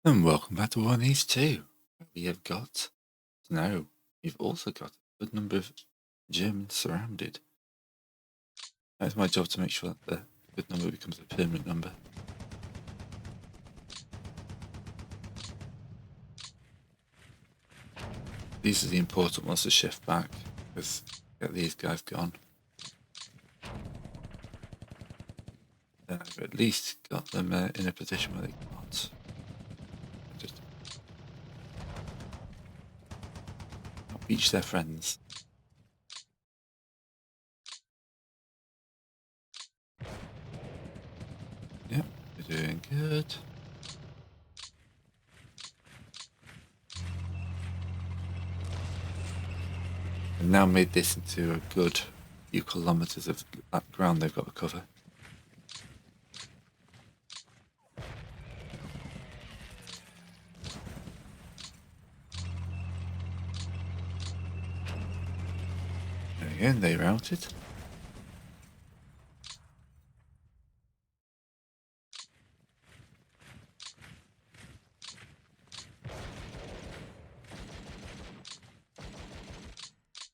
And welcome back to War Needs 2. We have got, now, we've also got a good number of Germans surrounded. It's my job to make sure that the good number becomes a permanent number. These are the important ones to shift back, because get these guys gone. Then I've at least got them in a position where they can't just reach their friends. Yep, they're doing good. And now made this into a good few kilometers of that ground they've got to cover. There we go, they routed.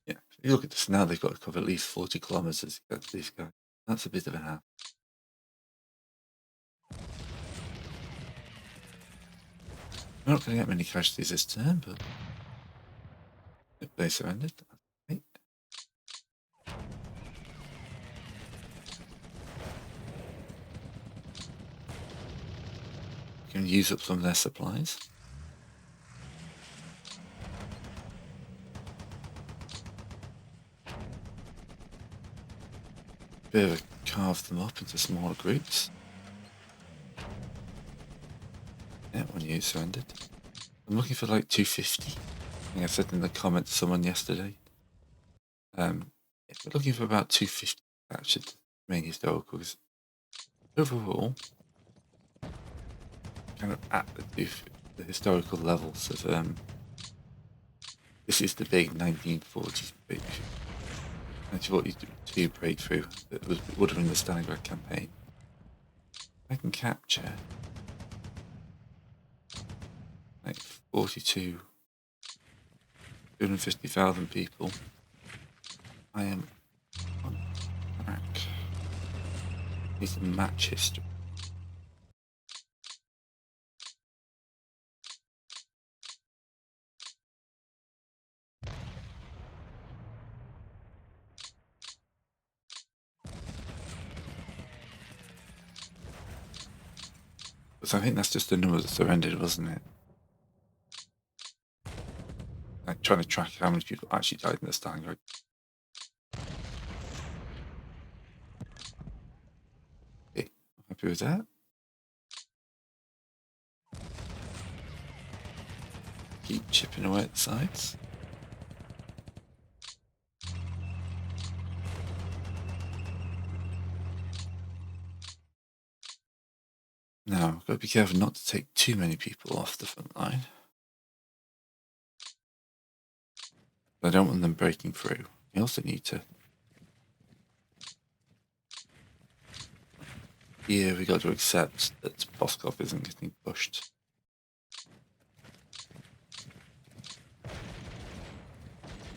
Yeah, if you look at this now, they've got to cover at least 40 kilometers to get to these guys. That's a bit of a hack. We're not going to get many casualties this turn, but they surrendered. Okay. We can use up some of their supplies. Bit of a carve them up into smaller groups. Yeah, one you surrendered. I'm looking for like 250. I think I said in the comment to someone yesterday. Yeah, we're looking for about 250 captured main historical, because overall, kind of at the historical levels of this is the big 1940s breakthrough. 1942 breakthrough that would have been the Stalingrad campaign. I can capture like 250,000 people. I am on track. Need to match history. So I think that's just the number that surrendered, wasn't it? Like trying to track how many people actually died in the Stalingrad. Okay, I'm happy with that. Keep chipping away at the sides. Now, I've got to be careful not to take too many people off the front line. I don't want them breaking through. We also need to... Here we got to accept that Boskov isn't getting pushed.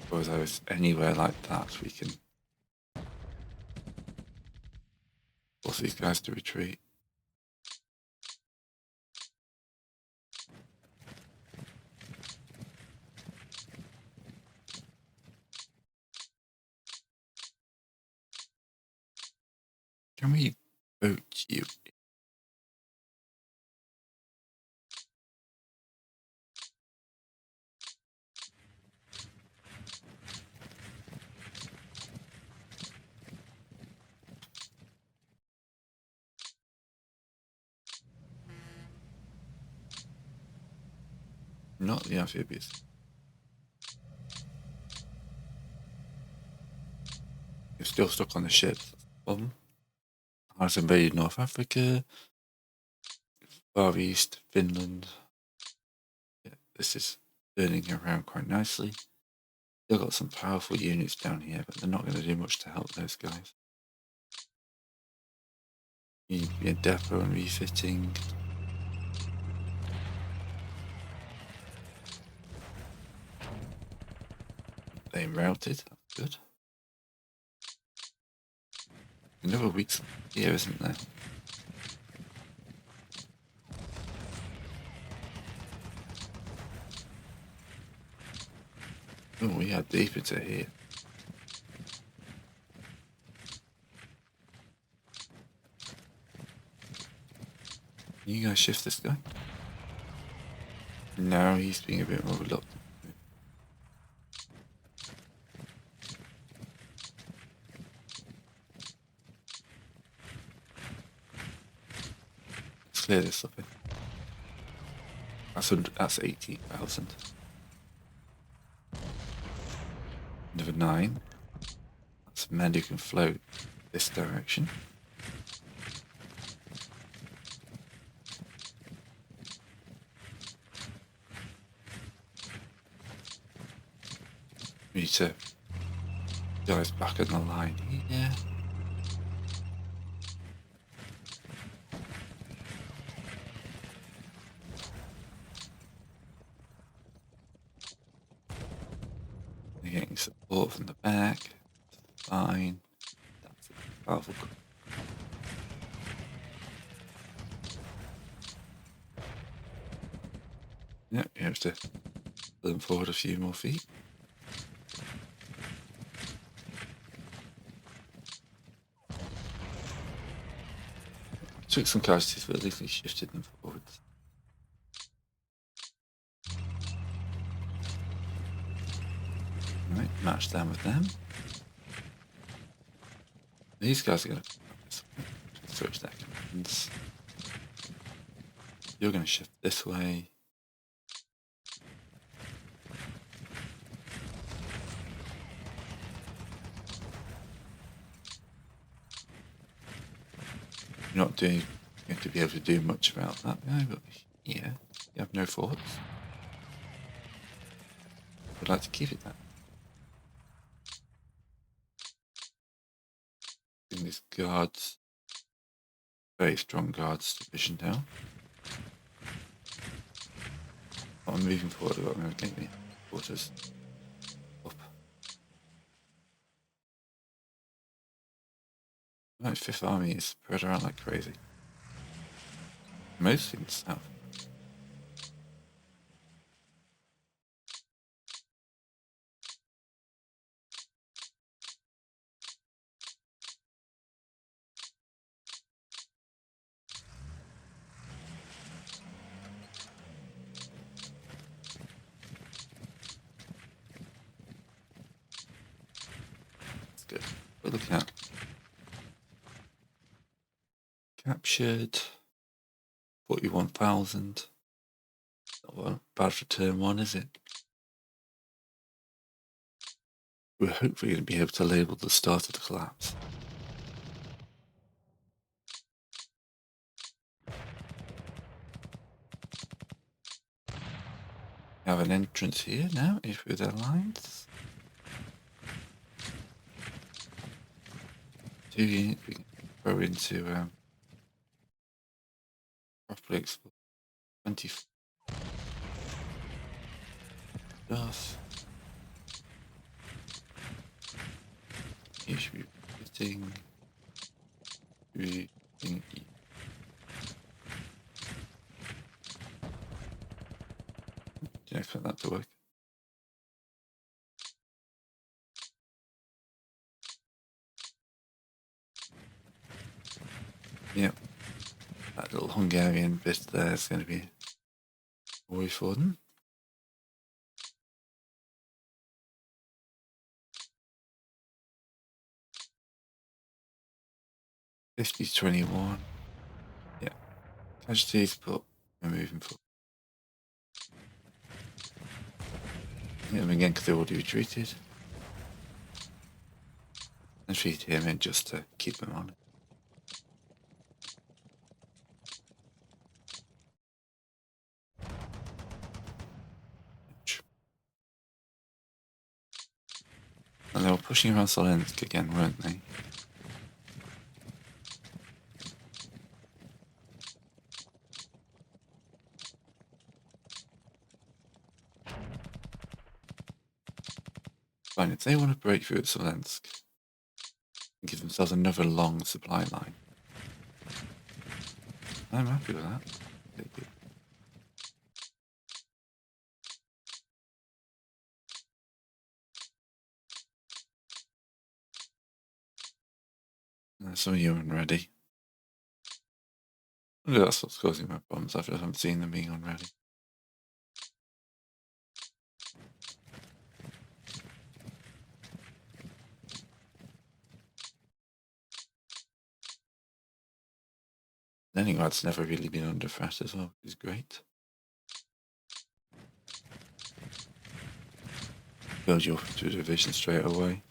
Or if there is anywhere like that, we can force these guys to retreat. Can we vote you? Not the amphibious. You're still stuck on the ship. Has invaded North Africa, Far East, Finland. Yeah, this is turning around quite nicely. Still got some powerful units down here, but they're not going to do much to help those guys. You need to be a depot and refitting. they routed. That's good. Another weak here, isn't there? Oh, we are deep into here. You guys shift this guy? No, he's being a bit more reluctant. Let's clear this up. That's 80,000. Another 9. That's men who can float this direction. We need to guys back in the line here. They're getting support from the back. Fine. That's a powerful. Yep, you have to pull them forward a few more feet. Took some casualties, but at least we shifted them forwards. Right, match them with them. These guys are going to switch their commands. You're going to shift this way. You're not going to be able to do much about that guy, but yeah, you have no forts. I'd like to keep it that. Bring this guards, very strong guards division down. I'm moving forward, I'm going to take the quarters up. My 5th Army is spread around like crazy. Mostly in the south. That's good. We're looking at captured 41,000. Not bad for turn 1, is it? We're hopefully going to be able to label the start of the collapse. We have an entrance here now, if with their lines. 2 units we can throw into properly explore 20 stuff. You should be visiting. Did I expect that to work? Yep. That little Hungarian bit there is going to be a worry for them. $50-21. Yeah. Casualties, but we're moving forward. Hit them again because they already retreated. And feed him in just to keep them on it. And they were pushing around Smolensk again, weren't they? Fine, if they want to break through at Smolensk and give themselves another long supply line, I'm happy with that. Some of you aren't ready. Maybe that's what's causing my problems. I haven't seen them being unready. Leningrad's never really been under threat as well, which is great. Build your division straight away.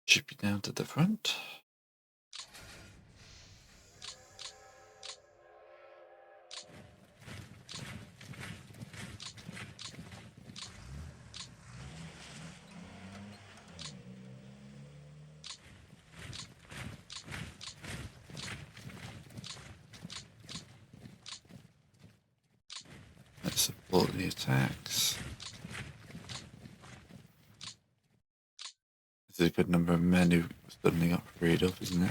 Should be down to the front. Let's support the attacks. This is a good number of men who suddenly got freed up, isn't it?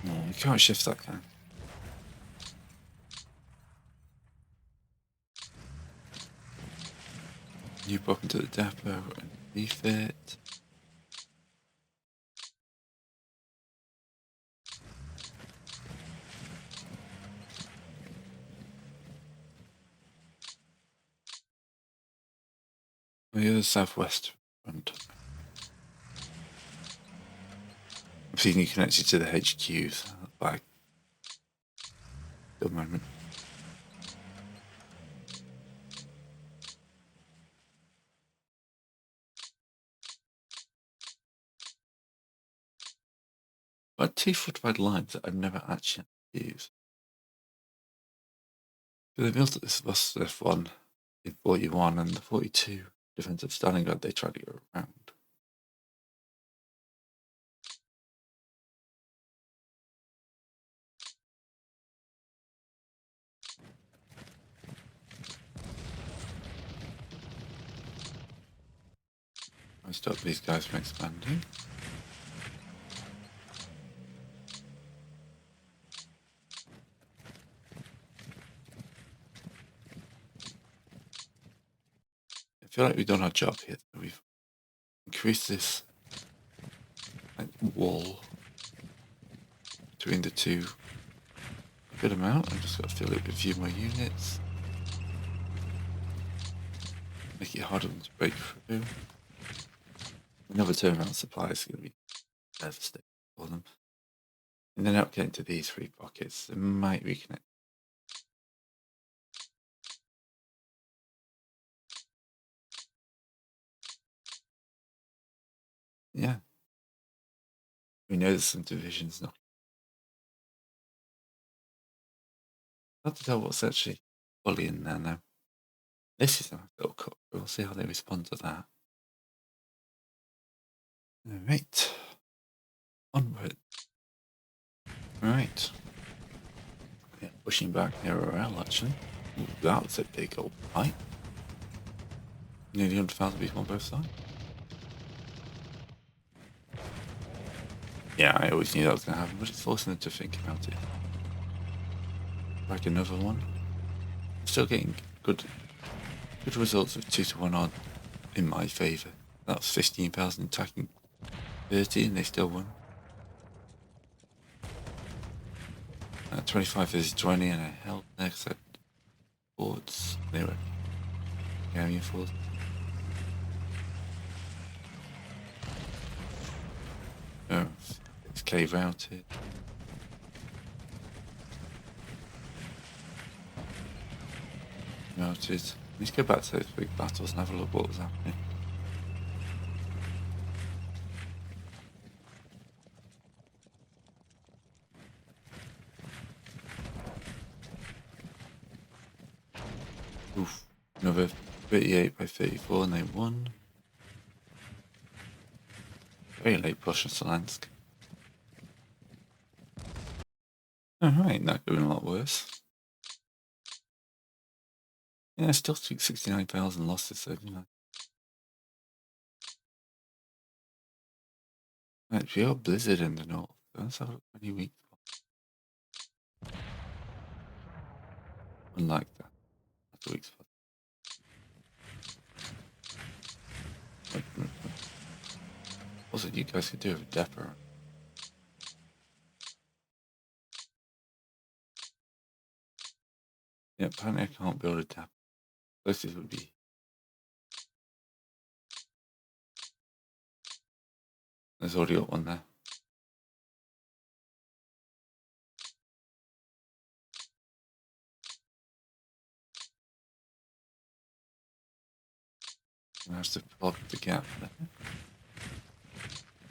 No, you can't shift that kind. You pop into the depot and refit. The other southwest front. I'm seeing you connected to the HQs by the moment. But two fortified lines that I've never actually used. So they built this Vostok one in 41 and the 42 defense of Stalingrad they tried to go around. I stop these guys from expanding. I feel like we've done our job here. We've increased this wall between the two a good amount. I've just got to fill it with a few more units. Make it harder to break through. Another turnaround supply is going to be devastating for them. And then up getting to these three pockets, they might reconnect. Yeah. We know there's some divisions not. Hard to tell what's actually fully in there now. This is a nice little cut. We'll see how they respond to that. Alright. Onward. Right. Yeah, pushing back near Orel actually. Ooh, that was a big old fight. Nearly 100,000 people on both sides. Yeah, I always knew that was going to happen, but it's forcing them to think about it. Like another one. Still getting good results of 2-to-1 odd in my favour. That was 15,000 attacking 30 and they still won. 25 versus 20 and I held next at forts. They were carrying force. Oh, it's cave routed. Routed. Let's go back to those big battles and have a look what was happening. Another 38 by 34, and they won. Very late push on Solansk. Alright, not doing a lot worse. Yeah, still 69,000 losses, so you know. Right, we got Blizzard in the north. Let's have a look at any weak spot. Unlike that. That's a weak spot. Also, you guys could do with a depot. Yeah, apparently I can't build a depot. Closest would be. There's already got one there. I have to plug the gap there.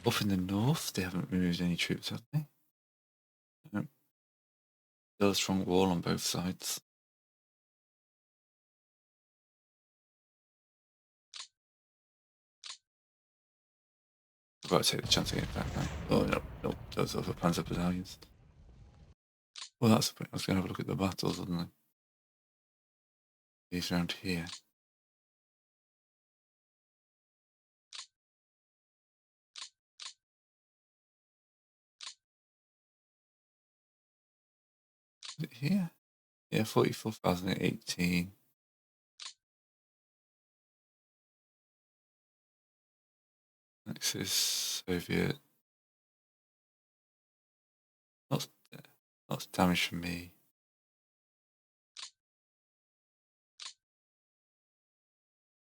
Up in the north, they haven't removed any troops, have they? Nope. Still a strong wall on both sides. I've got to take the chance to get back now. Oh, no, those other Panzer battalions. Well, that's the point. I was going to have a look at the battles, wasn't I? These around here. Is it here? Yeah, 44,018. Next is Soviet. Lots of damage from me.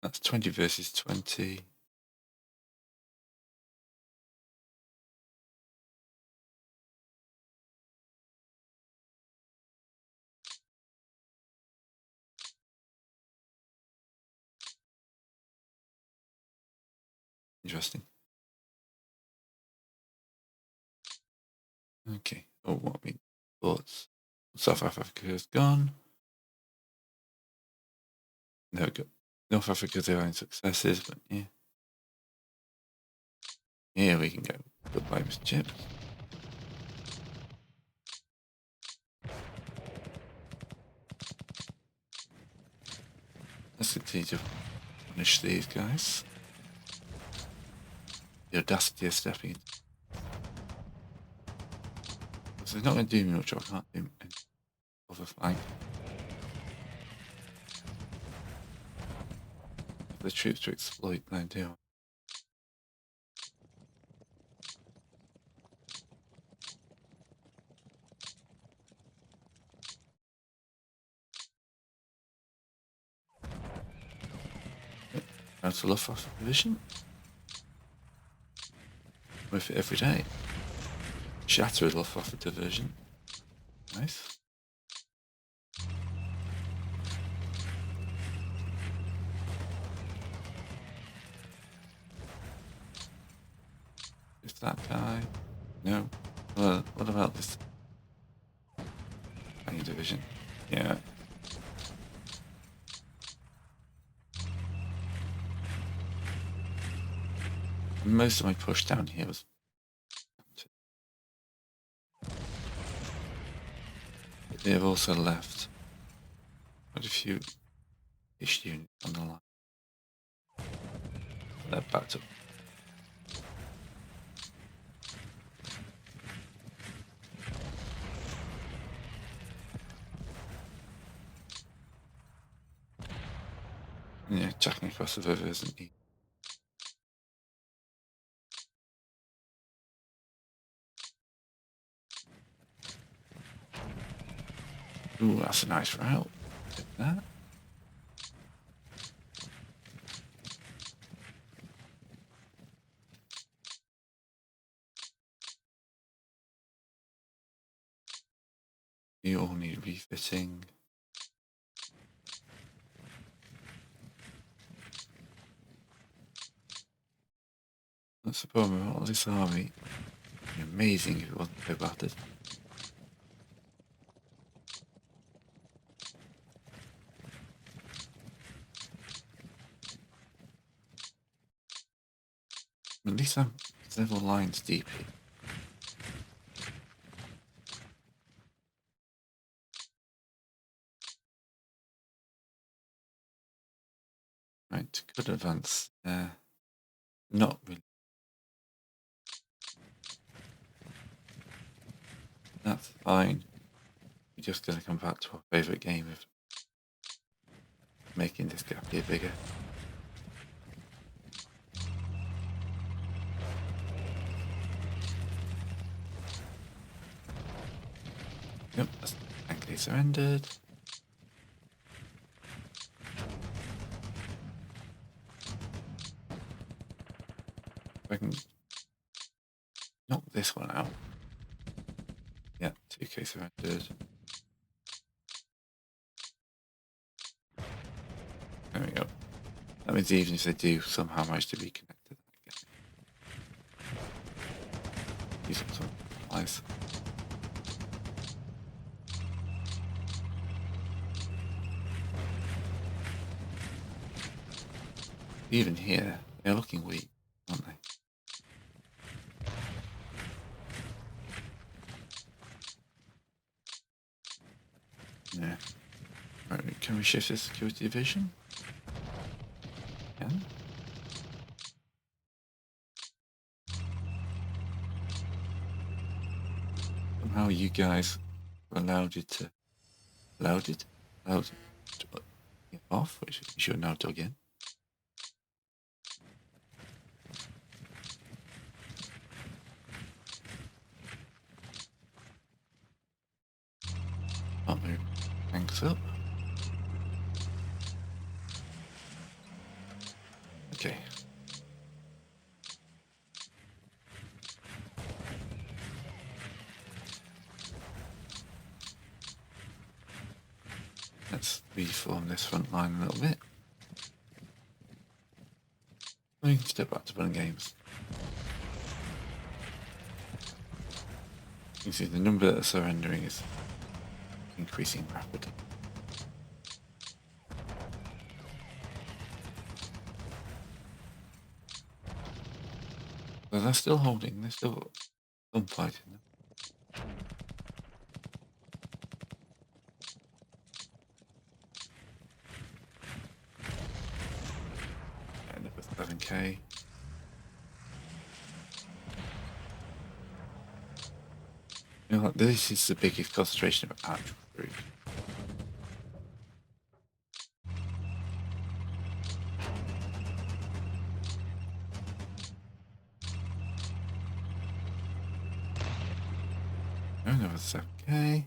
That's 20 versus 20. Interesting. Okay. Oh, what we thoughts? South Africa has gone. There we go. North Africa, their own successes, but yeah. Here we can go. Goodbye, Mr. Chip. Let's continue to punish these guys. The audacity of stepping in. So they're not going to do me much, I can't do any other flank. The troops to exploit now, do I? That's a Luftwaffe division. With it every day. Shattered Luftwaffe division. Nice. Is that guy? No. Well, what about this tiny division? Yeah. Most of my push down here was. They have also left quite a few ish units on the line. They're backed up. Yeah, jacking across the river isn't easy. Ooh, that's a nice route. Take that. You all need refitting. That's the problem with all this army. It'd be amazing if it wasn't so battered. At least I'm several lines deep here. Right, could advance there. Not really. That's fine. We're just going to come back to our favourite game of making this gap here bigger. Yep, that's thankfully surrendered. If I can knock this one out. Yeah, 2k surrendered. There we go. That means even if they do somehow manage to be connected, use up some supplies. Even here, they're looking weak, aren't they? Yeah. Right, can we shift this security division? Yeah. Somehow you guys allowed it to get off, which you're now dug in. I'll move tanks up. Okay. Let's reform this front line a little bit. We can step back to running games. You can see the number that are surrendering is increasing rapidly. So they're still holding, they're still fighting them. End up with 7k. You know what, this is the biggest concentration of actual troops. Another 7k. I'm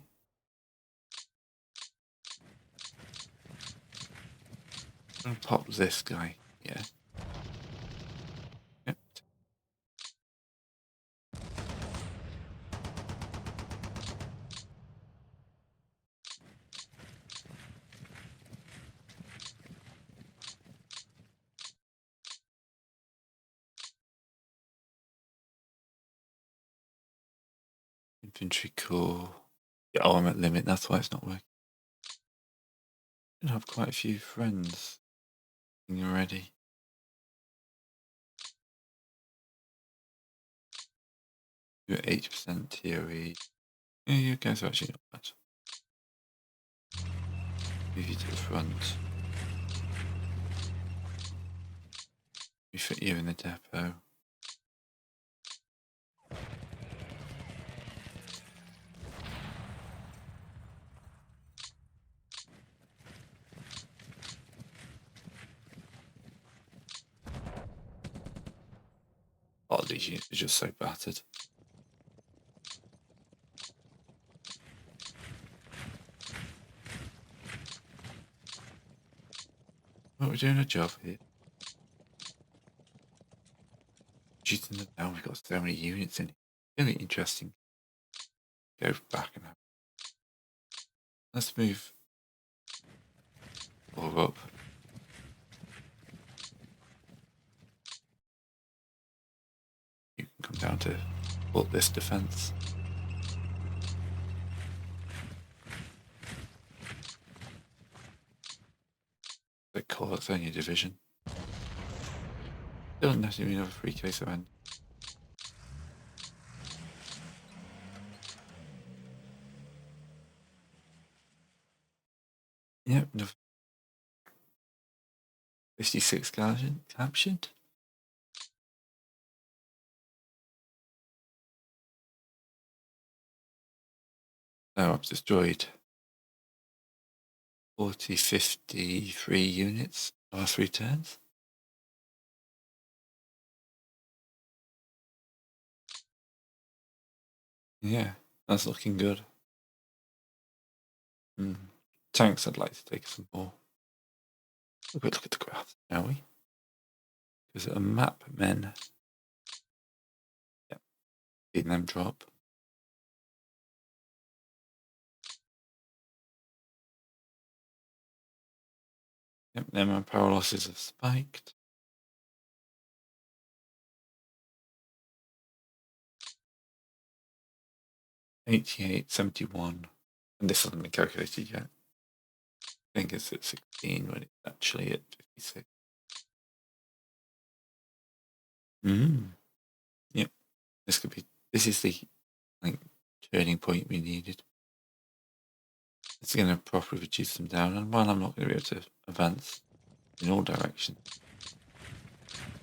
gonna pop this guy, yeah. Yep. Infantry corps. Yeah, oh, I'm at limit, that's why it's not working. I have quite a few friends already. You're at 80% TOE. Yeah, you guys are actually not bad. Move you to the front. We fit you in the depot. Oh, these units are just so battered. But we're doing a job here. Shooting them down, we've got so many units in it. Really interesting. Go back and have. Let's move all up. You can come down to support this defense. They call it only a division. Don't necessarily have a 3k surrender. Yep, no. 56 captured. No, I've destroyed 53 units last 3 turns. Yeah, that's looking good. Tanks, I'd like to take some more. A quick look at the graph, shall we? Because a map men. Yep, seeing them drop. Yep, then my power losses have spiked. $88.71, and this hasn't been calculated yet. I think it's at 16 when it's actually at 56. Yep, this is the turning point we needed. It's going to properly reduce them down, and while I'm not going to be able to advance in all directions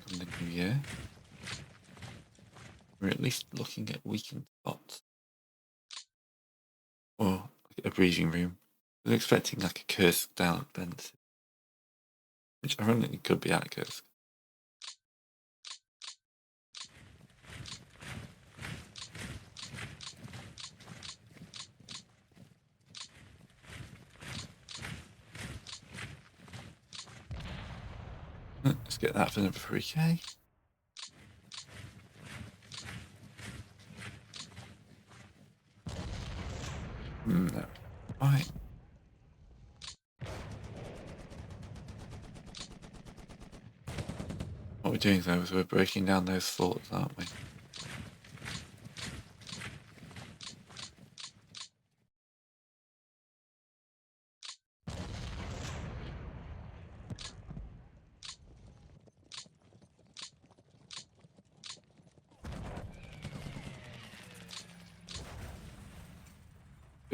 come the new year, we're at least looking at weakened spots. Or a breathing room. I was expecting like a Kursk style offensive, which ironically could be at Kursk. Let's get that for number 3k. No. Right. What we're doing though is we're breaking down those forts, aren't we?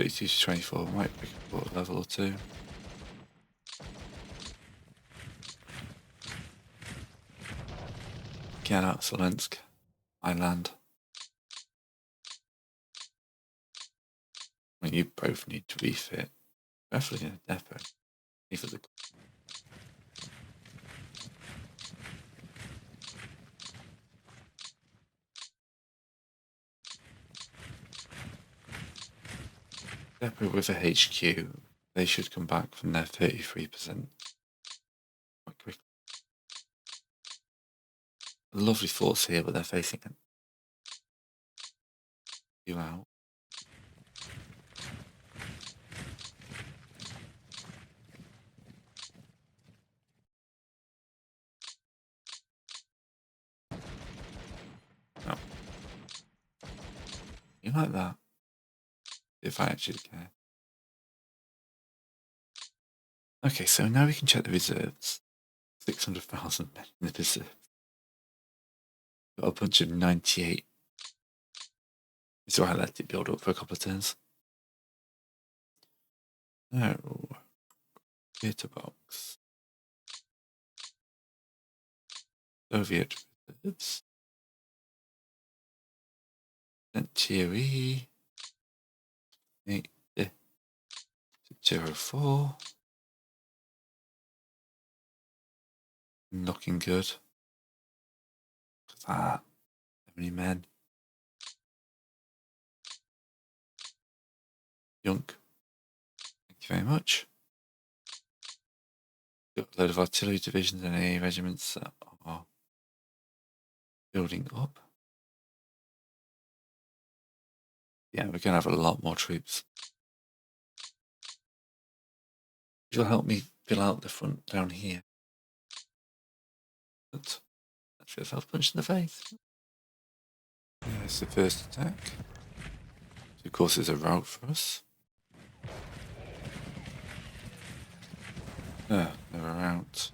It's 24, might pick a fort level or two. Get out Smolensk. I land. Well, you both need to refit. Definitely in a depot. For the depot with a HQ, they should come back from their 33% quite quickly. A lovely force here, but they're facing it. You out. Oh. You like that? If I actually care. Okay, so now we can check the reserves. 600,000 men in the reserve. Got a bunch of 98. So I let it build up for a couple of turns. No. Theatre box. Soviet reserves. Century. 804. Looking good. Look at that. How many men? Yunk. Thank you very much. Got a load of artillery divisions and AA regiments that are building up. Yeah, we're going to have a lot more troops. Which will help me fill out the front down here. But that's yourself punched in the face. There's the first attack. Of course, there's a route for us. They're out.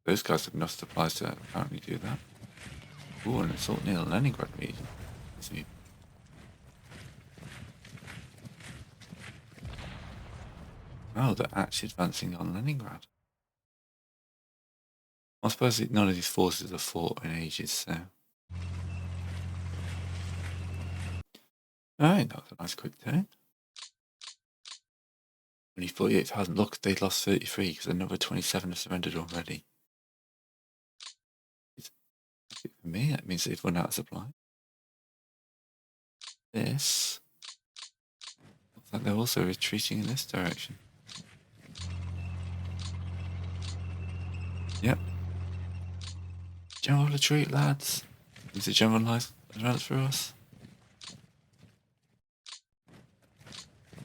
Those guys have enough supplies to apparently do that. Ooh, an assault near the Leningrad region. Oh, they're actually advancing on Leningrad. I suppose none of these forces have fought in ages, so. Alright, that was a nice quick turn. Only 48,000. Look, they lost 33 because another 27 have surrendered already. For me, that means they've run out of supply. This looks like they're also retreating in this direction. Yep. General retreat, lads. Is it general advance for us?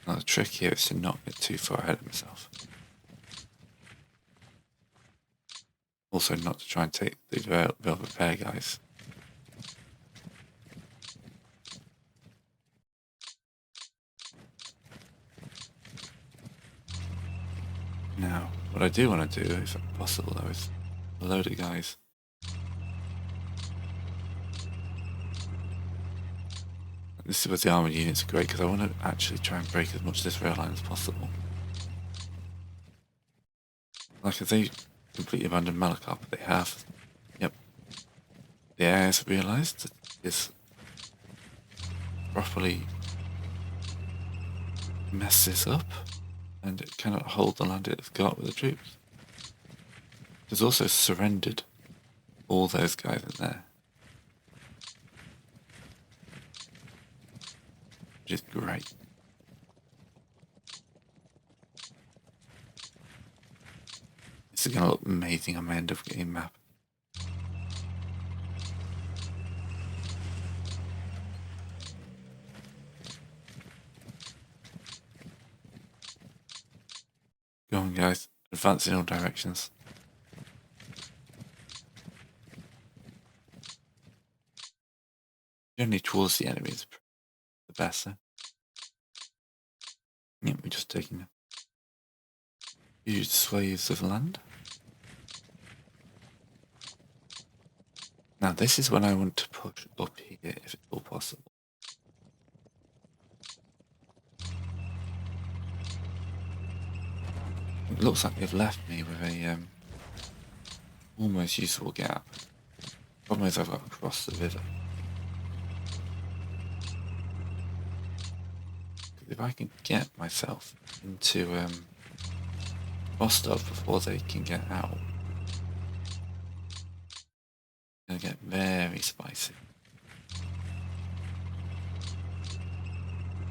Now the trick here is to not get too far ahead of myself. Also not to try and take the velvet pair guys. Now, what I do want to do, if possible though, is a load of guys. This is where the armoured units are great because I want to actually try and break as much of this rail line as possible. Like if they completely abandoned Malakar, but they have. Yep. The heirs have realised that this properly mess this up and it cannot hold the land it's got with the troops. It's also surrendered all those guys in there. Which is great. This is going to look amazing on my end of game map. Go on guys, advance in all directions. Generally towards the enemy is the best though. Yep, we're just taking huge swathes of land. Now this is when I want to push up here if it's all possible. It looks like they've left me with a almost usable gap. Problem is I've got to cross the river. If I can get myself into Rostov before they can get out, it's going to get very spicy.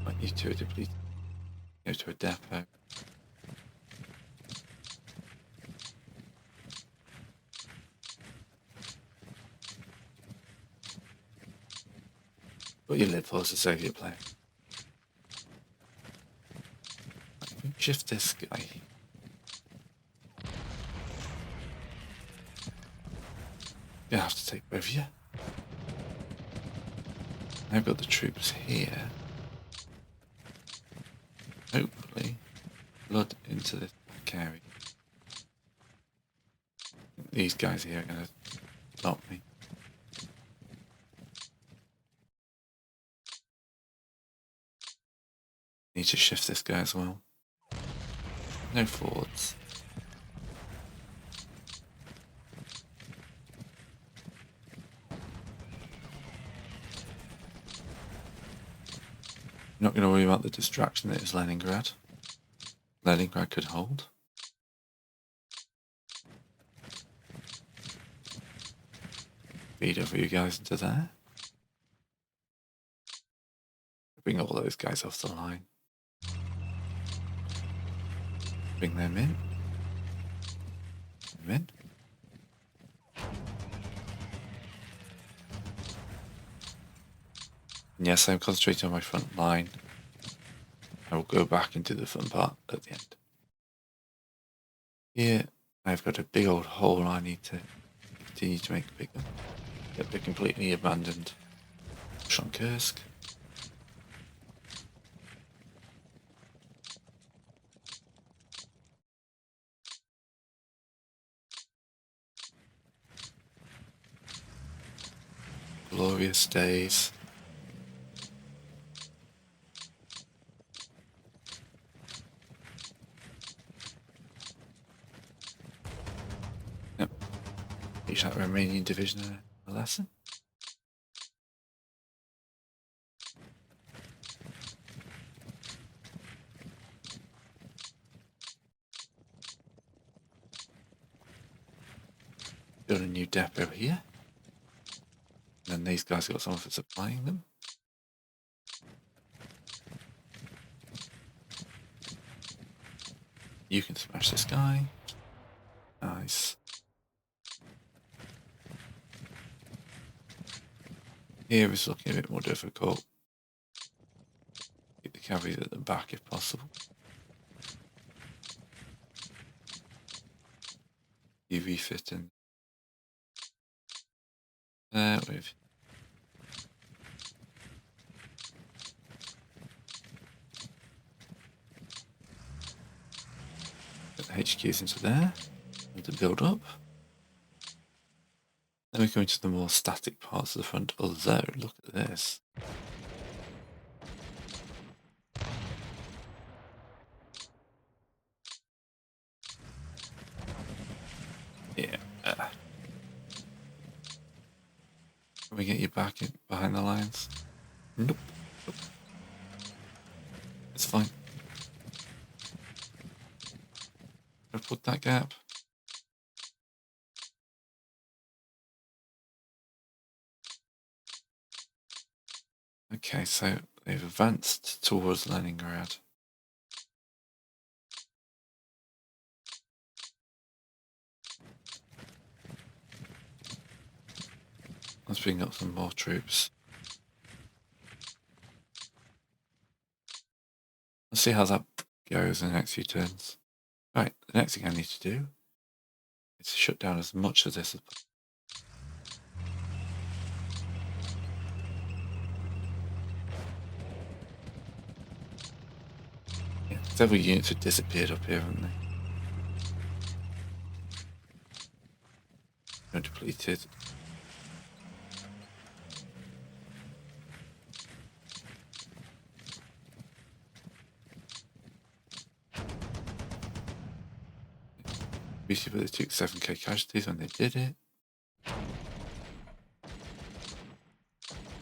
Might need to deplete, go to a depot. What you live for is a Soviet player. Shift this guy. Gonna have to take both of you. I've got the troops here. Hopefully, flood into this back area. These guys here are gonna stop me. Need to shift this guy as well. No forwards. I'm not going to worry about the distraction that is Leningrad. Leningrad could hold. Feed over you guys into there. Bring all those guys off the line. Bring them in. Bring them in. And yes, I'm concentrating on my front line. I will go back into the fun part at the end. Here, I've got a big old hole I need to continue to make bigger. Yep, they're completely abandoned Shankursk. glorious days. Yep. Teach that Romanian division a lesson. Build a new depot here. And then these guys got someone for supplying them. You can smash this guy. Nice. Here is looking a bit more difficult. Keep the cavalry at the back if possible. You refit in there with put the HQs into there to build up. Then we go into the more static parts of the front. Although, look at this. Yeah. Can we get you back in behind the lines? Nope. Nope. It's fine. I'll put that gap. Okay, so they've advanced towards Leningrad. Let's bring up some more troops. Let's see how that goes in the next few turns. Right, the next thing I need to do is shut down as much of this as possible. Yeah, several units have disappeared up here, haven't they? They're depleted. Obviously, they took 7k casualties when they did it.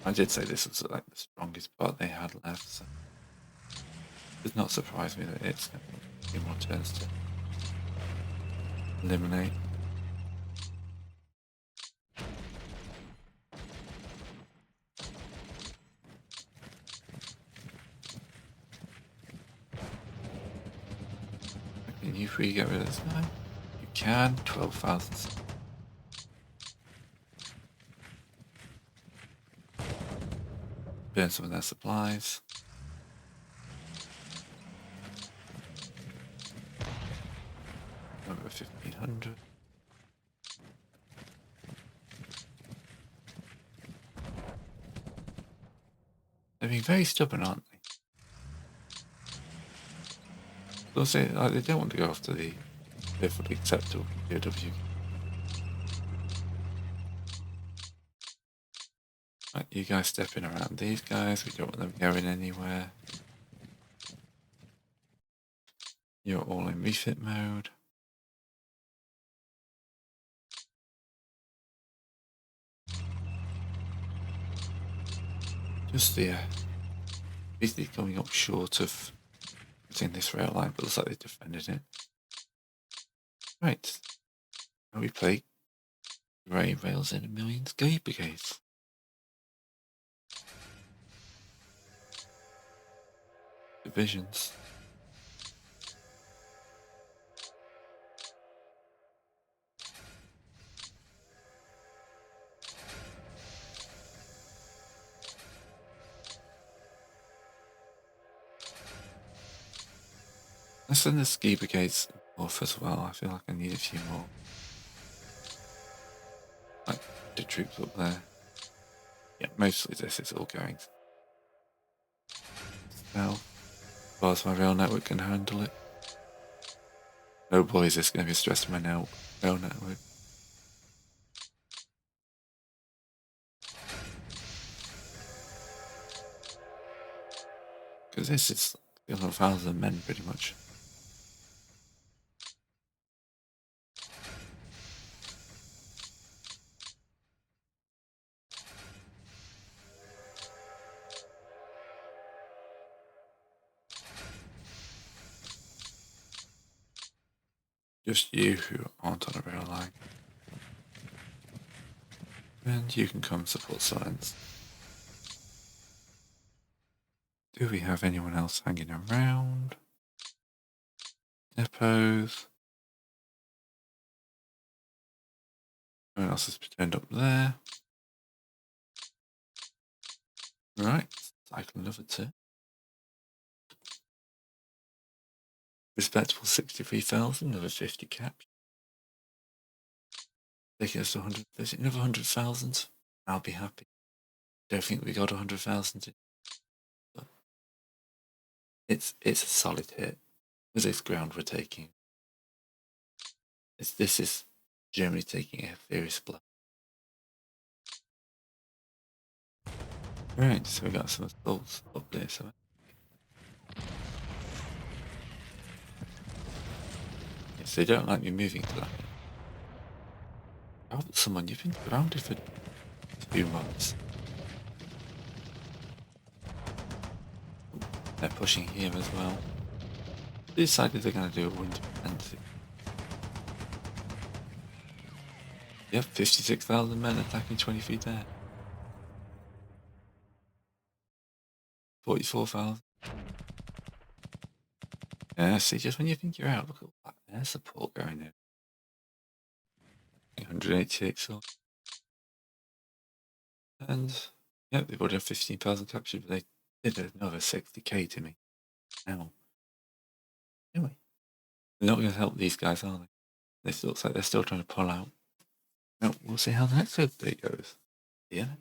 I did say this was like the strongest part they had left, so it does not surprise me that it's going to be a few more turns to eliminate. Can you free get rid of this guy? You can. 12,000. Burn some of their supplies. Over 1,500. They're being very stubborn, aren't they? They'll say like, they don't want to go after the perfectly acceptable POW. Right, you guys stepping around these guys. We don't want them going anywhere. You're all in refit mode. Just the basically coming up short of getting this rail line, but looks like they defended it. Right. Now we play Grey Rails in a Million Gate Brigades. Divisions. Let's send the ski brigades off as well. I feel like I need a few more. Like the troops up there. Yeah, mostly this is all going now. As far as my rail network can handle it. Oh boy, is this going to be a stress to my rail network. Because this is 1,000 men, pretty much. Just you who aren't on a rail line. And you can come support Science. Do we have anyone else hanging around? Depots. No one else has turned up there. Right, cycle another 2. Respectable 63,000, another 50 caps. Taking us to 100, another 100,000. I'll be happy. Don't think we got 100,000. But it's a solid hit with this ground we're taking. This is Germany taking a serious blow. Right, so we got some assaults up there. So yes, they don't like me moving to that. Oh, someone, you've been grounded for 2 months. They're pushing here as well. They decided they're going to do a wind defensive. Yep, 56,000 men attacking 20 feet there. 44,000. Yeah, see, just when you think you're out, look at that air support going in. 186 or. And, yeah, they've already had 15,000 captured, but they did another 60k to me. Now. Anyway, they're not going to help these guys, are they? It looks like they're still trying to pull out. Well, we'll see how the next update goes. Yeah.